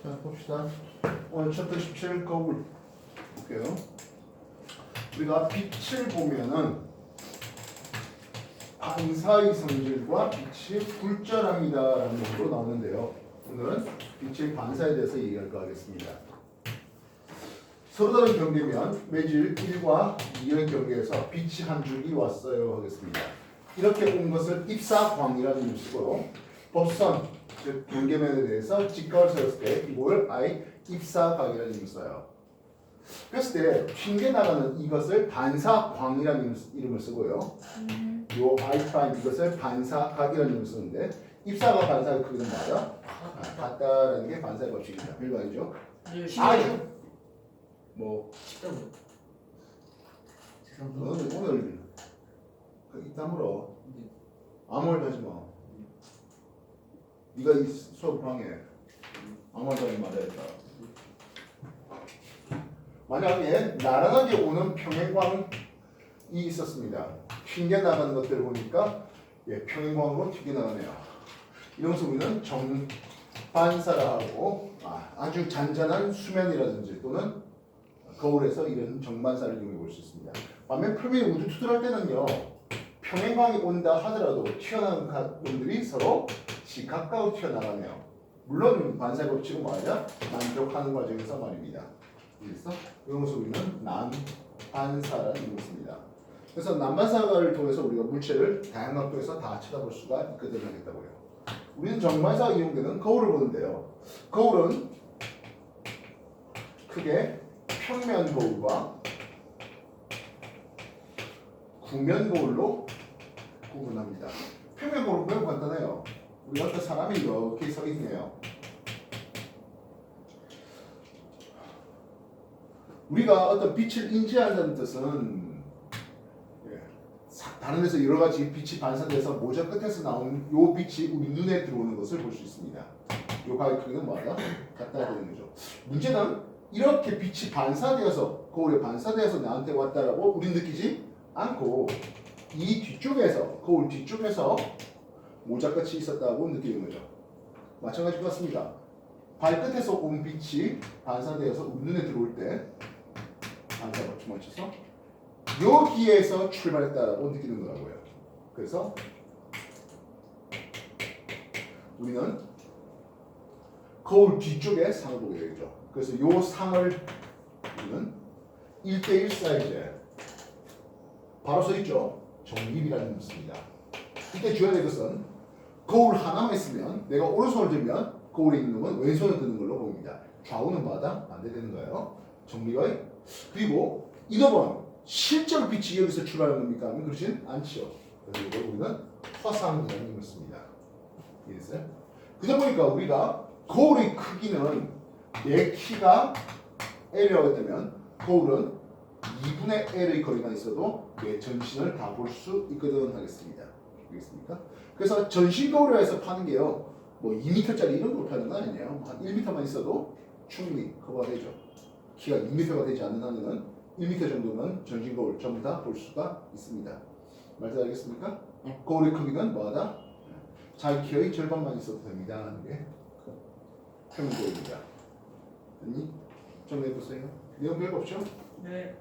자, 봅시다. 오늘 챕터 17 거울 볼게요. 우리가 빛을 보면은 반사의 성질과 빛이 굴절합니다라는 것으로 나오는데요. 오늘은 빛의 반사에 대해서 얘기할 거 하겠습니다. 서로 다른 경계면 매질 1과 2의 경계에서 빛이 한 줄기 왔어요 하겠습니다. 이렇게 온 것을 입사광이라는 이름을 쓰고요. 법선, 즉 경계면에 대해서 직각을 세웠을 때 이걸 아예 입사각이라는 이름을 써요. 그랬을 때 튕겨 나가는 이것을 반사광이라는 이름을 쓰고요. 요 I' 이것을 반사각이라는 이름을 쓰는데 입사각 반사의 크기는 뭐야? 같다라는 게 반사의 법칙입니다. 일반이죠. 아주 뭐 오늘 이따 물어. 아무 말도 하지 마. 네가 이 수업 방해 아무 말도 하지 말아야겠다. 만약에 나란하게 오는 평행광이 있었습니다. 튕겨나가는 것들을 보니까 평행광으로 튕겨나가네요. 이런 것을 우리는 정반사라 하고 아주 잔잔한 수면이라든지 또는 거울에서 이런 정반사를 이용해 볼 수 있습니다. 반면 표면이 우두투두할 때는요. 평행광이 온다 하더라도 튀어나온 분들이 서로 시각각으로 튀어나가네요. 물론 반사의 법칙은 뭐냐? 만족하는 과정에서 말입니다. 알겠어? 이런 것을 우리는 난반사라는 것입니다. 그래서 난반사를 통해서 우리가 물체를 다양한 각도에서 다 쳐다볼 수가 있거든 하겠다고요. 우리는 정반사가 이용되는 거울을 보는데요. 거울은 크게 평면 거울과 구면 거울로 구분합니다. 평면 거울은 매우 간단해요. 우리 어떤 사람이 이렇게 서 있네요. 우리가 어떤 빛을 인지한다는 뜻은 다른 데서 여러 가지 빛이 반사돼서 모자 끝에서 나오는 요 빛이 우리 눈에 들어오는 것을 볼 수 있습니다. 요 가의 크기는 뭐다? 같다 되는 거죠. 문제는 이렇게 빛이 반사되어서 거울에 반사되어서 나한테 왔다라고 우린 느끼지 않고 이 뒤쪽에서 거울 뒤쪽에서 모자끝이 있었다고 느끼는 거죠. 마찬가지 같습니다. 발끝에서 온 빛이 반사되어서 우리 눈에 들어올 때 반사 법칙 맞춰서 여기에서 출발했다라고 느끼는 거라고요. 그래서 우리는 거울 뒤쪽에 상을 보게 되죠. 그래서 이 상을 우리는 1대1 사이즈에 바로 써 있죠. 정립이라는 것입니다. 이때 주어야 될 것은 거울 하나만 있으면 내가 오른손을 들면 거울에 있는 놈은 왼손을 드는 걸로 보입니다. 좌우는 마다 반대되는 거예요. 정리의 그리고 이놈은 실제로 빛이 여기서 출발하는 겁니까? 하면 그렇진 않죠. 그래서 이걸 우리는 화상이라는 걸 씁니다. 이해됐어요? 그러다 보니까 우리가 거울의 크기는 내 키가 L이라고 했다면 거울은 2분의 L의 거리가 있어도 내 전신을 다 볼 수 있거든 하겠습니다. 알겠습니까? 그래서 전신 거울에서 파는 게요. 뭐 2m짜리 이런 걸 파는 건 아니에요. 한 1m만 있어도 충분히 커버가 되죠. 키가 2m가 되지 않는 한에는 1m 정도면 전신 거울 전부 다 볼 수가 있습니다. 말씀 알겠습니까? 거울의 크기는 뭐하다? 자기 키의 절반만 있어도 됩니다 하는 게 평면 거울입니다. 됐니? 정리해보세요. 내용 별거 없죠? 네.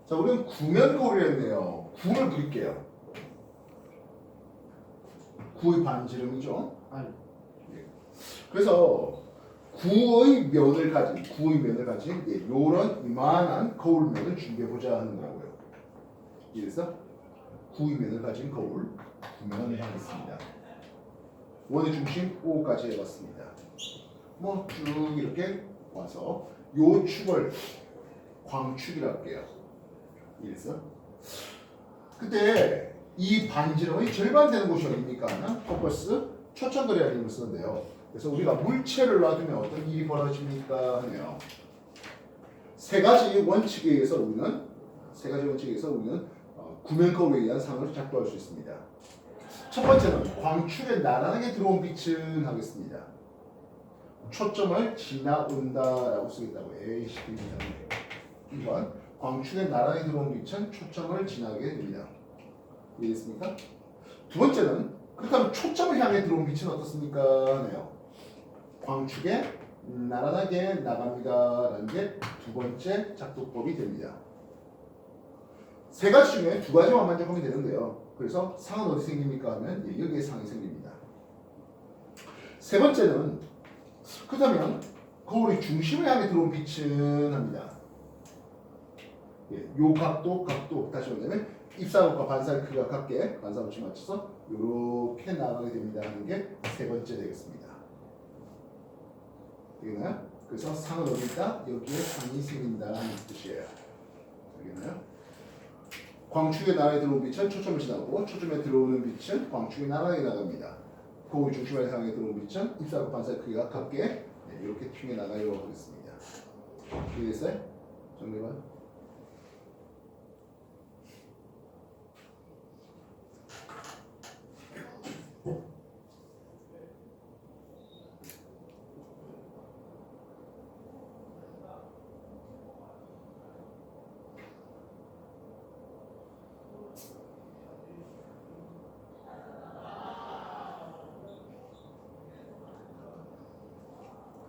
자, 우리는 구면 거울을 했네요. 구를 그릴게요. 구의 반지름이죠. 그래서 구의 면을 가진 요런 이만한 거울면을 준비해보자 하는 거라고요. 이래서 구의 면을 가진 거울 구면을 하겠습니다. 원의 중심 O까지 해봤습니다. 뭐 쭉 이렇게 와서 요 축을 광축이라고 할게요. 이래서 그때 이 반지름의 절반 되는 곳이 어딥니까? 포커스 초점거리라는 이름을 쓰는데요. 그래서 우리가 물체를 놔두면 어떤 일이 벌어집니까? 하네요. 세 가지 원칙에 의해서 우리는 구면거울에 의한 상을 작동할 수 있습니다. 첫 번째는 광축에 나란하게 들어온 빛은 하겠습니다. 초점을 지나온다라고 쓰겠다고. 에이씨, 2번 광축에 나란히 들어온 빛은 초점을 지나게 됩니다. 이해됐습니까? 두 번째는 그렇다면 초점을 향해 들어온 빛은 어떻습니까? 하네요. 광축에 나란하게 나갑니다라는 게 두 번째 작동법이 됩니다. 세 가지 중에 두 가지만 만족하면 되는데요. 그래서 상은 어디 생깁니까? 하면 여기에 상이 생깁니다. 세 번째는 그렇다면 거울의 중심을 향해 들어온 빛은 합니다. 요 각도 다시 말하면 입사각과 반사의 크기가 같게 반사법칙 맞춰서 이렇게 나가게 됩니다 하는 게 세 번째 되겠습니다. 되겠나요? 그래서 상은 어디 있다? 여기에 상이 생긴다 하는 뜻이에요. 되겠나요? 광축에 나란히 들어온 빛은 초점을 지나고 초점에 들어오는 빛은 광축에 나란히 나갑니다. 거울 중심을 향해 들어온 빛은 입사각 반사의 크기가 같게 이렇게 튕겨 나가요 하겠습니다. 이해됐어요? 정리해봐요.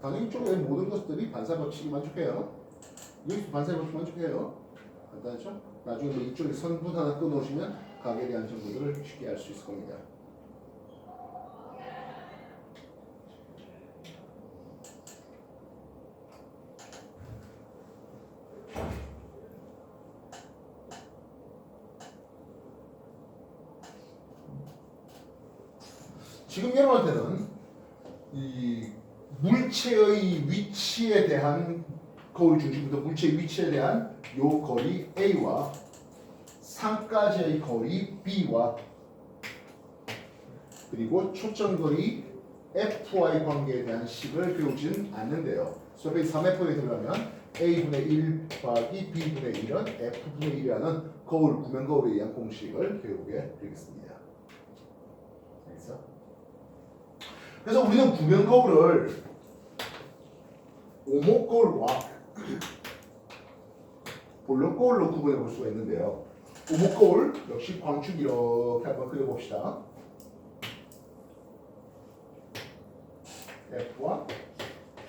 당연히 이쪽에 모든 것들이 반사법칙이 만족해요. 여기서 반사법칙 만족해요. 간단하죠? 나중에 뭐 이쪽에 선분 하나 끊어오시면 각에 대한 정보들을 쉽게 알 수 있을 겁니다. 지금 여러분한테는 이 물체의 위치에 대한 거울 중심부터 물체의 위치에 대한 요 거리 A와 상까지의 거리 B와 그리고 초점거리 FY 관계에 대한 식을 배우진 않는데요. 수업의 3F에 들어가면 A분의 1 더하기 B분의 1은 F분의 1이라는 거울, 구면거울에 의한 공식을 배우게 되겠습니다. 그래서 우리는 구면거울을 오목거울과 볼록거울로 구분해 볼 수가 있는데요. 오목거울 역시 광축 이렇게 한번 그려봅시다. F와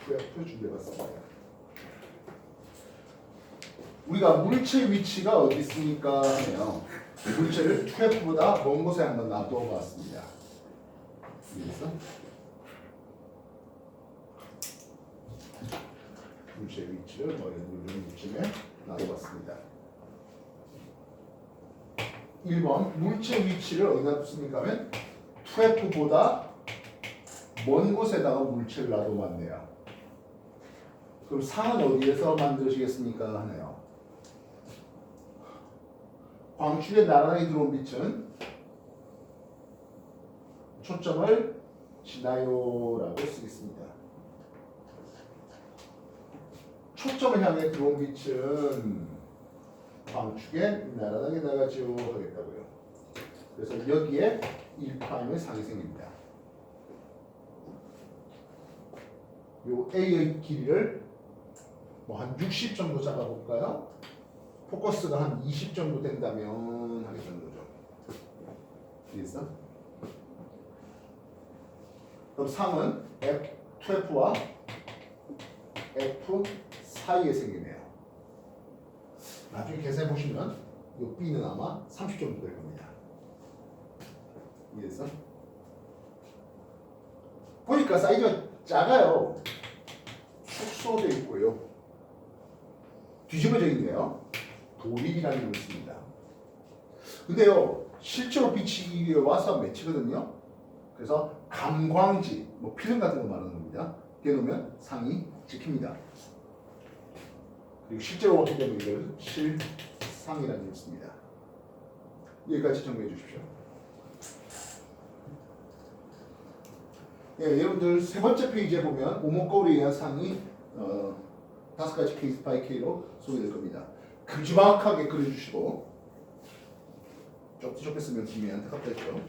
2F 준비해봤습니다. 우리가 물체 위치가 어디 있습니까? 하면 물체를 2F보다 먼 곳에 한번 놔둬봤습니다. 여기서 물체 위치를 누르는 위치에 놔둬봤습니다. 1번 물체 위치를 어디다 뒀습니까? 하면 2F보다 먼 곳에다가 물체를 놔둬봤네요. 그럼 상은 어디에서 만드시겠습니까? 하네요. 광축에 나란히 들어온 빛은 초점을 지나요라고 쓰겠습니다. 초점을 향해 들어온 빛은 광축에 나란하게 나가지요 하겠다고요. 그래서 여기에 1'의 상이 생깁니다. 요 A의 길이를 뭐 한 60 정도 잡아볼까요? 포커스가 한 20 정도 된다면 하겠다는 거죠. 이해했어? 그럼 상은 F2F와 F 사이에 생기네요. 나중에 계산해 보시면 이 B는 아마 30 정도 될 겁니다. 이해했어? 보니까 사이즈가 작아요. 축소되어 있고요. 뒤집어져 있네요. 도립이라는 걸 씁니다. 근데요, 실제로 빛이 와서 맺히거든요. 그래서 감광지, 뭐 필름 같은 거 말하는 겁니다. 대놓으면 상이 찍힙니다. 그리고 실제로 왔기 때문에 이걸 실상이라는 뜻을 씁니다. 여기까지 정리해 주십시오. 예, 여러분들 세 번째 페이지에 보면 오목거울에 의한 상이 5가지 케이스 바이 K로 소개될 겁니다. 큼지막하게 그려주시고 좁게 쓰면 김이 안타깝다 했죠.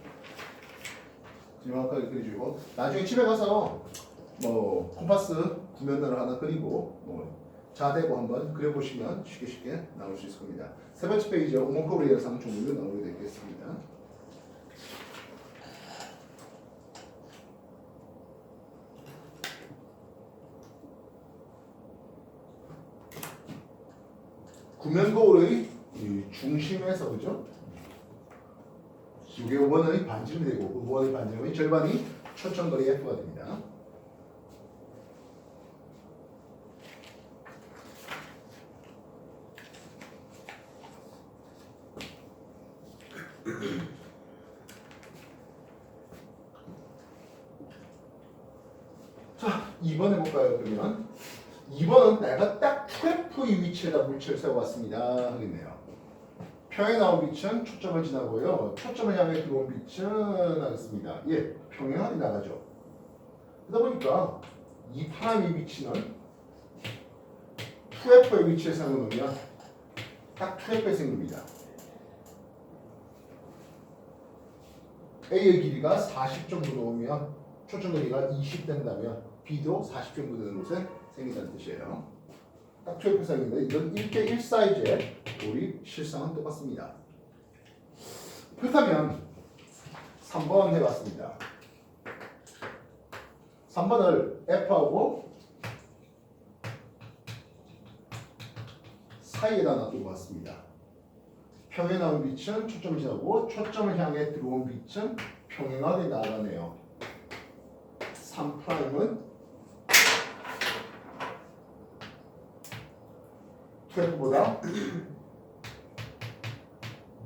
큼지막하게 그려주고 나중에 집에 가서 뭐 콤파스 구면을 하나 그리고 뭐 자대고 한번 그려보시면 쉽게 나올 수 있을 겁니다. 세 번째 페이지에 오목거울에 의한 상 종류를 나오게 되겠습니다. 구면거울의 중심에서 그죠? 이게 5번의 반지름이 되고 5번의 반지름의 절반이 초점거리 F가 됩니다. 자, 2번 해볼까요? 그러면 2번은 내가 딱 2F의 위치에다 물체를 세워왔습니다 하겠네요. 평에 나온 빛은 초점을 지나고요. 초점을 향해 들어온 빛은 하겠습니다. 예, 평행하게 나가죠. 그러다 보니까 이 파람의 위치는 2F의 위치에 세워놓으면 딱 2F에 생깁니다. A의 길이가 40 정도 놓으면 초점 거리가 20 된다면 B도 40 정도 되는 곳에 생긴다는 뜻이에요. 딱 2F 사이인데 이건 1대1 사이즈의 우리 실상은 똑같습니다. 그렇다면 3번 해봤습니다. 3번을 F하고 사이에다 놔두고 봤습니다. 평에 나온 빛은 초점을 지나고 초점을 향해 들어온 빛은 평행하게 나가네요. 3'은 2F보다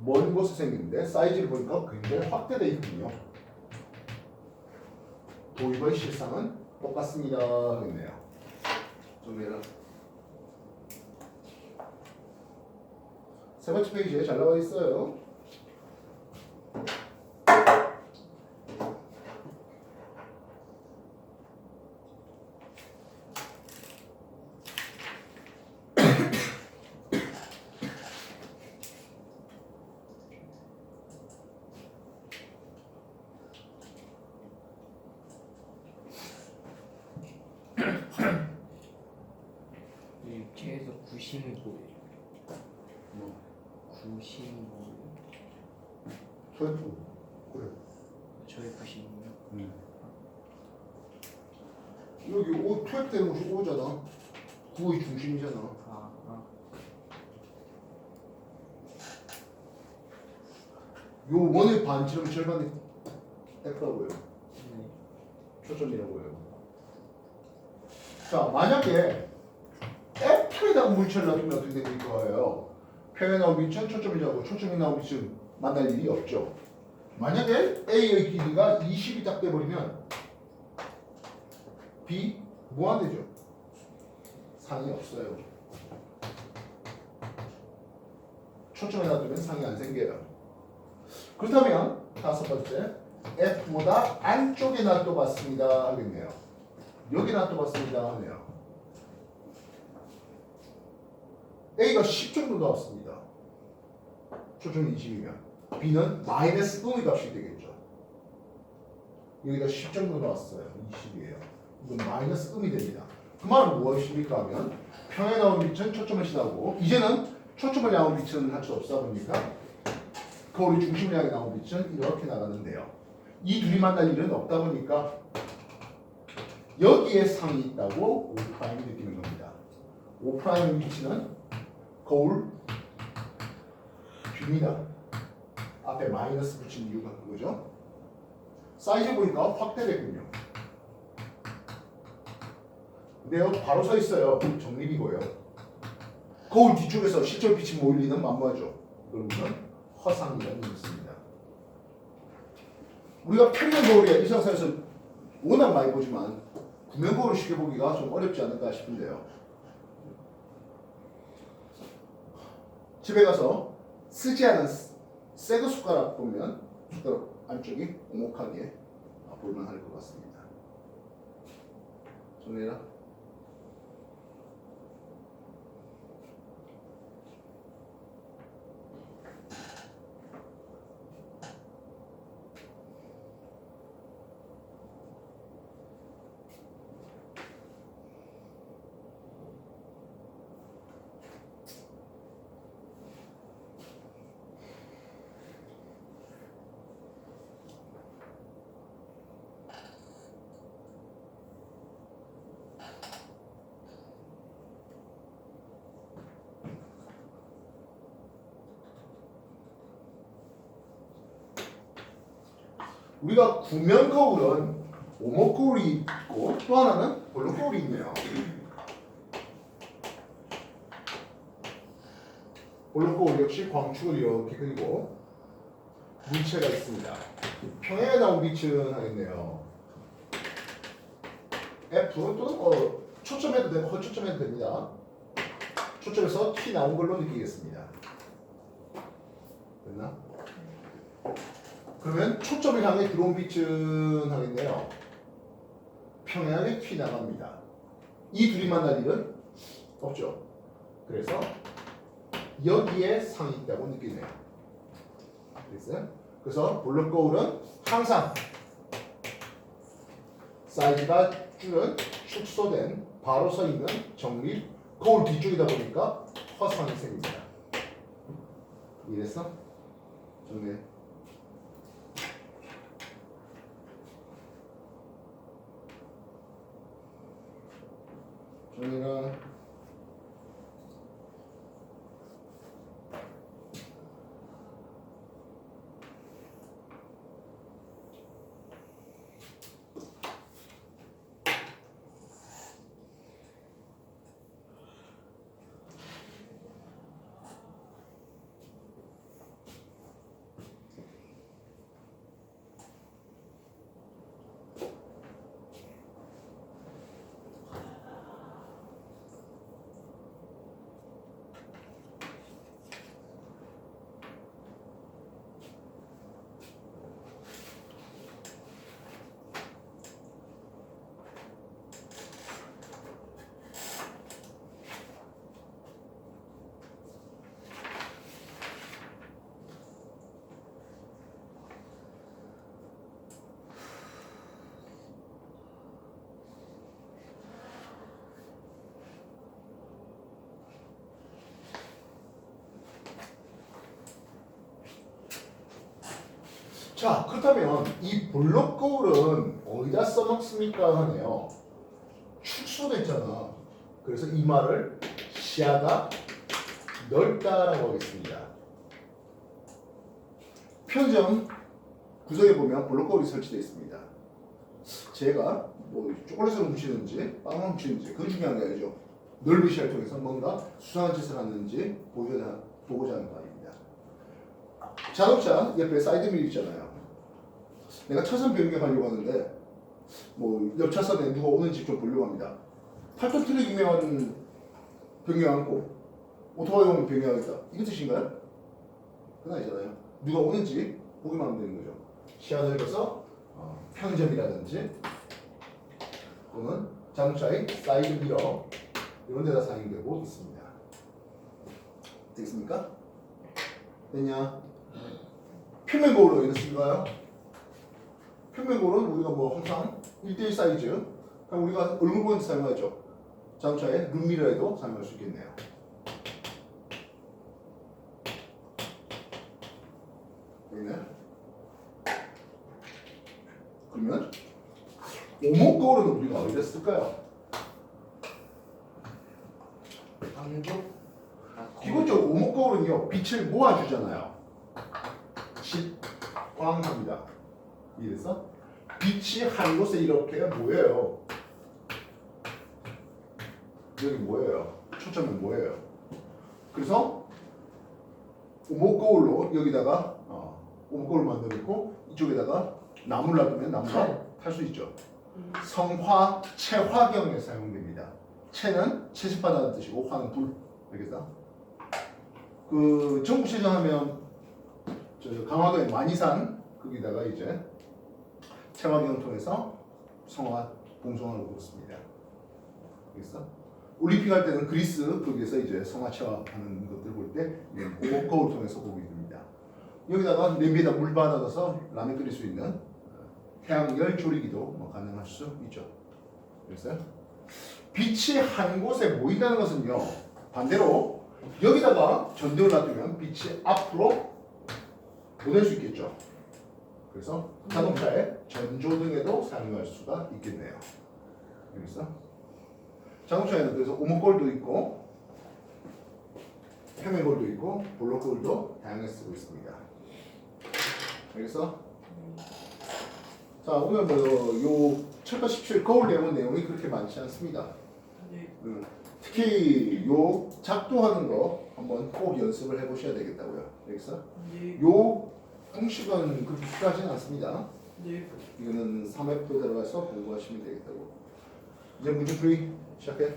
먼 곳에 생기는데 사이즈를 보니까 굉장히 확대되어 있군요. 도입의 실상은 똑같습니다 하겠네요. 정리해라. 세 번째 페이지에 잘 나와 있어요. 육체에서 구심이 뭐예요? 뭐? 구심이 뭐예요? 트웨프 그래. 저의 구심이요? 여기 5 트웨프 되는 곳이 5잖아. 9의 중심이잖아. 아. 요 원의 반지름 절반이 F라고요. 네. 초점이라고요. 자, 만약에 F에다가 물체를 놔두면 어떻게 될 거예요? 평에 나온 빛은 초점이 나오고 초점이 나온 빛은 만날 일이 없죠. 만약에 A의 길이가 20이 딱 돼버리면 B 무한대죠. 상이 없어요. 초점에 놔두면 상이 안 생겨요. 그렇다면 다섯 번째 F보다 안쪽에 놔둬봤습니다 하겠네요. 여기 놔둬봤습니다 하네요. A가 10 정도 나왔습니다. 초점이 20이면 B는 마이너스 음의 값이 되겠죠. 여기가 10 정도 나왔어요. 20이에요. 이건 마이너스 음이 됩니다. 그 말은 무엇입니까 하면 평에 나온 빛은 초점을 지나고 이제는 초점을 향한 빛은 할 수 없다 보니까 거울의 중심을 향해 나온 빛은 이렇게 나가는데요. 이 둘이 만날 일은 없다 보니까 여기에 상이 있다고 5'이 느끼는 겁니다. 5'의 위치는 거울 뒤입니다. 앞에 마이너스 붙인 이유가 그거죠. 사이즈 보니까 확대되군요. 근데요 바로 서 있어요. 정립이고요. 거울 뒤쪽에서 실제 빛이 모일 리는 만무하죠. 그러면 허상이라는 뜻입니다. 우리가 평면 거울에 일상생활에서 워낙 많이 보지만 구면거울을 쉽게 보기가 좀 어렵지 않을까 싶은데요. 집에 가서 쓰지 않은 새거 숟가락 보면 숟가락 안쪽이 오목하게 볼만할 것 같습니다. 정리해라. 우리가 구면 거울은 오목 거울이 있고 또 하나는 볼록 거울이 있네요. 볼록 거울 역시 광축을 이렇게 그리고 물체가 있습니다. 평행에 나온 빛은 하겠네요. F 또는 초점해도 되고 허초점해도 됩니다. 초점에서 T 나온 걸로 느끼겠습니다. 됐나? 그러면 초점을 향해 들어온 빛은 하겠네요. 평행하게 튀 나갑니다. 이 둘이 만날 일은 없죠. 그래서 여기에 상이 있다고 느끼네요. 됐어요? 그래서 볼록 거울은 항상 사이즈가 줄은 축소된 바로 서 있는 정밀 거울 뒤쪽이다 보니까 허상이 생깁니다. 이해됐어? 정리해. 정리는 자, 그렇다면 이 볼록 거울은 어디다 써먹습니까 하네요. 축소됐잖아. 그래서 이 말을 시야가 넓다라고 하겠습니다. 편의점 구석에 보면 볼록 거울이 설치되어 있습니다. 제가 뭐 초콜릿을 훔치는지 빵을 훔치는지 그건 중요한 게 아니죠. 넓은 시야를 통해서 뭔가 수상한 짓을 하는지 보고자 하는 바입니다. 자동차 옆에 사이드밀 있잖아요. 내가 차선 변경하려고 하는데 뭐 옆 차선에 누가 오는지 좀 보려고 합니다. 8톤 트럭이면 변경 않고 오토바이 오면 변경하겠다. 이거 뜻인가요? 그건 아니잖아요. 누가 오는지 보기만 하면 되는 거죠. 시야 넓어서 편의점이라든지 또는 자동차의 사이드 미러 이런 데다 사용되고 있습니다. 되겠습니까? 됐냐? 표면 거울로 이거 쓸까요? 표면 거울은 우리가 뭐 항상 1대1 사이즈 그럼 우리가 얼굴 보는 데 사용하죠. 자동차의 룸미러에도 사용할 수 있겠네요. 여기네. 그러면 오목 거울은 우리가 어디다 쓸까요? 안쪽? 기본적으로 오목 거울은요 빛을 모아주잖아요. 집광합니다. 이래서 빛이 한 곳에 이렇게 모여요. 여기 모여요. 초점은 모여요. 그래서 오목 거울로 여기다가 오목 거울 만들어놓고 이쪽에다가 나무를 놔두면 나무가 탈 수 있죠. 성화, 채화경에 사용됩니다. 채는 채집하다는 뜻이고 화는 불. 알겠다? 그 전국시장 하면 저 강화도의 만이산 거기다가 이제 채화경을 통해서 성화 봉송하고 그렇습니다. 알겠어? 올림픽 할 때는 그리스 거기에서 이제 성화 채화하는 것들 볼 때 거울 통해서 보게 됩니다. 여기다가 냄비에다 물 받아서 라면 끓일 수 있는 태양열 조리기도 뭐 가능할 수 있죠. 그래서 빛이 한 곳에 모인다는 것은요, 반대로 여기다가 전등을 놔두면 빛이 앞으로 보낼 수 있겠죠. 그래서 자동차의 전조등에도 사용할 수가 있겠네요. 알겠어? 자동차에는 그래서 오목골도 있고 해매골도 있고 볼록골도 다양하게 쓰고 있습니다. 알겠어? 자, 오늘 요 철거 17 거울 내용 내용이 그렇게 많지 않습니다. 네. 특히 요 작동하는 거 한번 꼭 연습을 해보셔야 되겠다고요. 알겠어? 네. 요 공식은 그렇게 필요하지는 않습니다. 네. 이거는 3회표 들어가서 공부하시면 되겠다고. 이제 문제 풀이 시작해.